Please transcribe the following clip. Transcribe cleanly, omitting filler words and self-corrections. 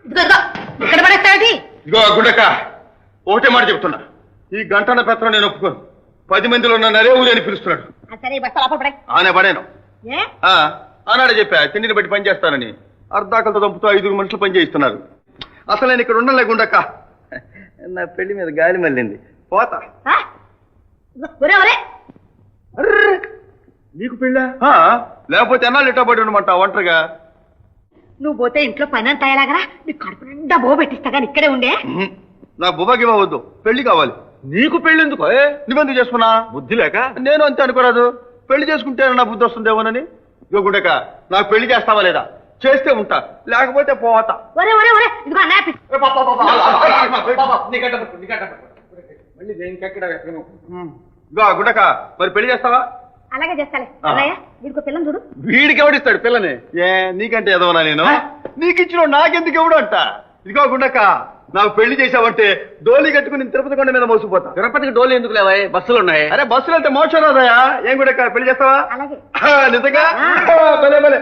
ఇక్కడ పడేస్తావేంటి? ఇగో గుండక్క, ఒకటే మాట చెప్తున్నా, ఈ గంటన పెత్తనం నేను ఒప్పుకోను. 10 మందిలో ఉన్న నరే ఊరి అని పిలుస్తున్నాడు. సరే బస్తా లోపల పడే. ఆనే పడేను. ఏ ఆనాడే చెప్పా తిండిని బట్టి పని చేస్తానని. అర్ధాకలతో దంపుతూ 5 మనుషులు పని చేయిస్తున్నారు. అసలు నేను ఇక్కడ ఉండలే గుండక్క. నా పెళ్లి మీద గాలి మళ్ళింది, పోతా. ఒరే ఒరే, నీకు పెళ్ళా? లేకపోతే ఎన్నాళ్ళు ఇట్టా పడి ఉండమంటా ఒంటరిగా? నువ్వు పోతే ఇంట్లో పని అంతా ఎలాగరా? నీ కడుపు నిండా బో పెట్టిస్తా కానీ ఇక్కడే ఉండే. నా బుబాకి ఇవ్వవద్దు, పెళ్లి కావాలి. నీకు పెళ్ళెందుకు? నువ్వెందుకు చేసుకున్నా? బుద్ధి లేక? నేను అంతే అనుకోరాదు. పెళ్లి చేసుకుంటే నా బుద్ధి వస్తుందేమోనని. ఇగో గుండక, నాకు పెళ్లి చేస్తావా లేదా? చేస్తే ఉంటా, లేకపోతే పోతా. ఒరే ఒరే ఒరే, ఇదిగో అన్నయ్య గుండక, మరి పెళ్లి చేస్తావా? అలాగే చేస్తాలే. అన్నయ్య వీడికో పిల్లని చూడు. వీడికి ఎవడిస్తాడు పిల్లని? ఏ నీకంటే ఎదవనా నేను? నీకు ఇచ్చిన నాకెందుకు ఎవడు అంట? ఇదిగో గుండక, నాకు పెళ్లి చేసావంటే డోలీ కట్టుకుని తిరుపతి కొండ మీద మోసిపోతా. తిరుపతికి డోలు ఎందుకు లేవా? బస్సులు ఉన్నాయి. అరే బస్సులు అంటే మోసం రాదయా? ఏం గుండక, పెళ్లి చేస్తావా? అలాగే. నిజంగా? భలే భలే.